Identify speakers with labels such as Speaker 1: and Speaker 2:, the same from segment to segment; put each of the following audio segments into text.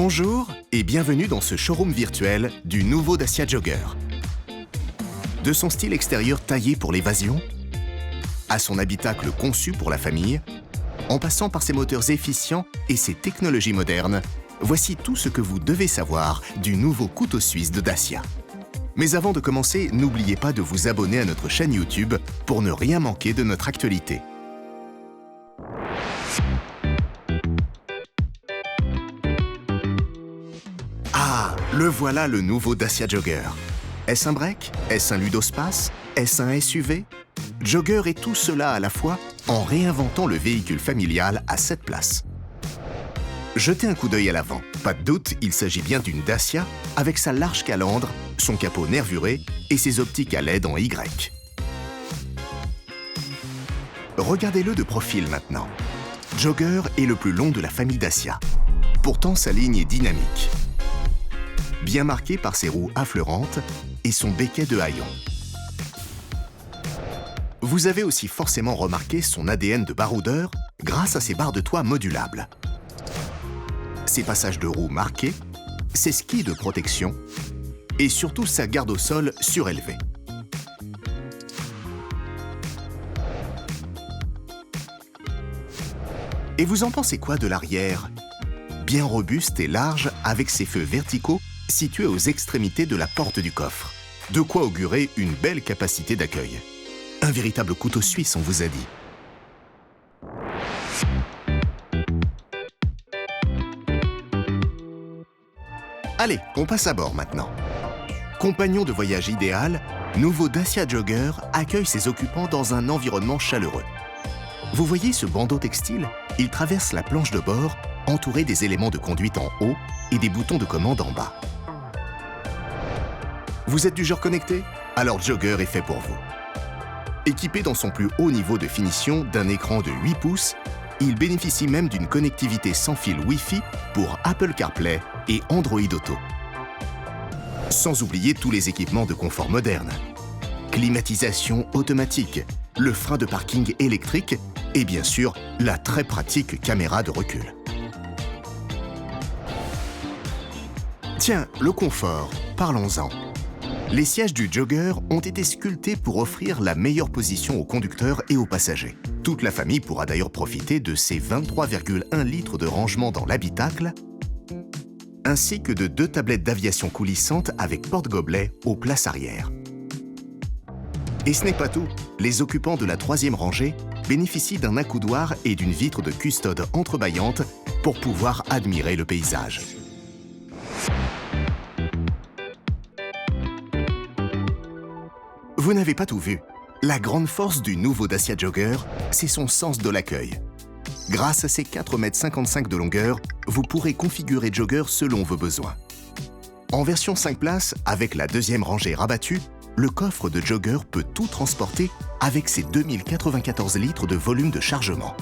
Speaker 1: Bonjour et bienvenue dans ce showroom virtuel du nouveau Dacia Jogger. De son style extérieur taillé pour l'évasion, à son habitacle conçu pour la famille, en passant par ses moteurs efficients et ses technologies modernes, voici tout ce que vous devez savoir du nouveau couteau suisse de Dacia. Mais avant de commencer, n'oubliez pas de vous abonner à notre chaîne YouTube pour ne rien manquer de notre actualité. Ah, le voilà le nouveau Dacia Jogger. Est-ce un break? Est-ce un ludospace? Est-ce un SUV? Jogger est tout cela à la fois en réinventant le véhicule familial à 7 places. Jetez un coup d'œil à l'avant. Pas de doute, il s'agit bien d'une Dacia avec sa large calandre, son capot nervuré et ses optiques à LED en Y. Regardez-le de profil maintenant. Jogger est le plus long de la famille Dacia. Pourtant, sa ligne est dynamique. Bien marqué par ses roues affleurantes et son béquet de haillons. Vous avez aussi forcément remarqué son ADN de baroudeur grâce à ses barres de toit modulables. Ses passages de roues marqués, ses skis de protection et surtout sa garde au sol surélevée. Et vous en pensez quoi de l'arrière? Bien robuste et large avec ses feux verticaux situés aux extrémités de la porte du coffre. De quoi augurer une belle capacité d'accueil. Un véritable couteau suisse, on vous a dit. Allez, on passe à bord maintenant. Compagnon de voyage idéal, nouveau Dacia Jogger accueille ses occupants dans un environnement chaleureux. Vous voyez ce bandeau textile? Il traverse la planche de bord, entouré des éléments de conduite en haut et des boutons de commande en bas. Vous êtes du genre connecté? Alors Jogger est fait pour vous. Équipé dans son plus haut niveau de finition d'un écran de 8 pouces, il bénéficie même d'une connectivité sans fil Wi-Fi pour Apple CarPlay et Android Auto. Sans oublier tous les équipements de confort moderne. Climatisation automatique, le frein de parking électrique et bien sûr la très pratique caméra de recul. Tiens, le confort, parlons-en. Les sièges du Jogger ont été sculptés pour offrir la meilleure position aux conducteurs et aux passagers. Toute la famille pourra d'ailleurs profiter de ces 23,1 litres de rangement dans l'habitacle, ainsi que de 2 tablettes d'aviation coulissantes avec porte-gobelet aux places arrière. Et ce n'est pas tout, les occupants de la 3e rangée bénéficient d'un accoudoir et d'une vitre de custode entrebâillante pour pouvoir admirer le paysage. Vous n'avez pas tout vu. La grande force du nouveau Dacia Jogger, c'est son sens de l'accueil. Grâce à ses 4,55 m de longueur, vous pourrez configurer Jogger selon vos besoins. En version 5 places, avec la 2e rangée rabattue, le coffre de Jogger peut tout transporter avec ses 2094 litres de volume de chargement.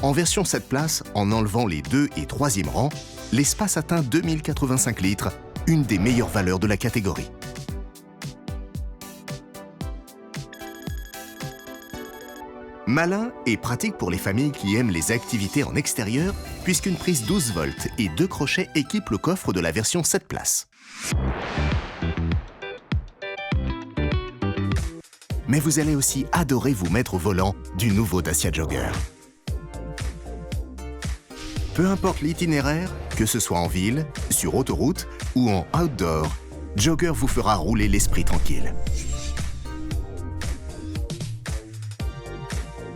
Speaker 1: En version 7 places, en enlevant les 2 et 3e rangs, l'espace atteint 2085 litres, une des meilleures valeurs de la catégorie. Malin et pratique pour les familles qui aiment les activités en extérieur, puisqu'une prise 12 volts et 2 crochets équipent le coffre de la version 7 places. Mais vous allez aussi adorer vous mettre au volant du nouveau Dacia Jogger. Peu importe l'itinéraire, que ce soit en ville, sur autoroute ou en outdoor, Jogger vous fera rouler l'esprit tranquille.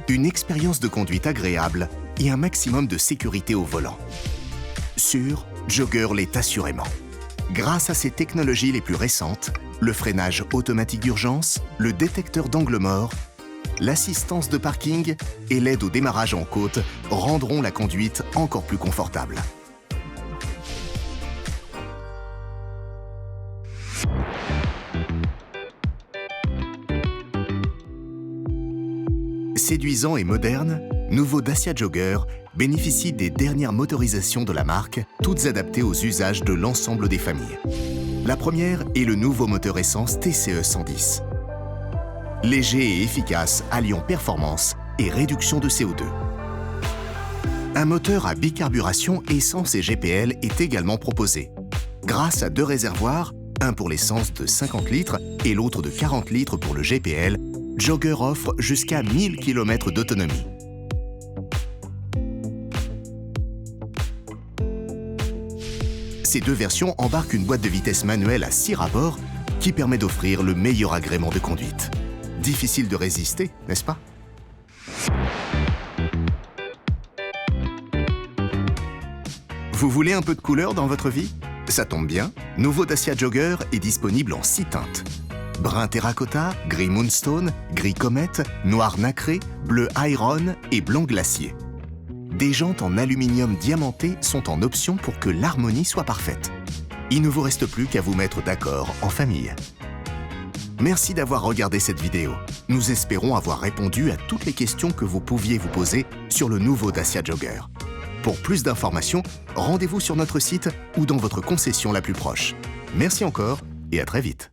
Speaker 1: Une expérience de conduite agréable et un maximum de sécurité au volant. Sûr, Jogger l'est assurément. Grâce à ses technologies les plus récentes, le freinage automatique d'urgence, le détecteur d'angle mort, l'assistance de parking et l'aide au démarrage en côte rendront la conduite encore plus confortable. Séduisant et moderne, nouveau Dacia Jogger bénéficie des dernières motorisations de la marque, toutes adaptées aux usages de l'ensemble des familles. La première est le nouveau moteur essence TCE 110. Léger et efficace, alliant performance et réduction de CO2. Un moteur à bicarburation essence et GPL est également proposé. Grâce à 2 réservoirs, un pour l'essence de 50 litres et l'autre de 40 litres pour le GPL, Jogger offre jusqu'à 1000 km d'autonomie. Ces 2 versions embarquent une boîte de vitesse manuelle à 6 rapports qui permet d'offrir le meilleur agrément de conduite. Difficile de résister, n'est-ce pas? Vous voulez un peu de couleur dans votre vie? Ça tombe bien, nouveau Dacia Jogger est disponible en 6 teintes. Brun terracotta, gris moonstone, gris comète, noir nacré, bleu iron et blanc glacier. Des jantes en aluminium diamanté sont en option pour que l'harmonie soit parfaite. Il ne vous reste plus qu'à vous mettre d'accord en famille. Merci d'avoir regardé cette vidéo. Nous espérons avoir répondu à toutes les questions que vous pouviez vous poser sur le nouveau Dacia Jogger. Pour plus d'informations, rendez-vous sur notre site ou dans votre concession la plus proche. Merci encore et à très vite.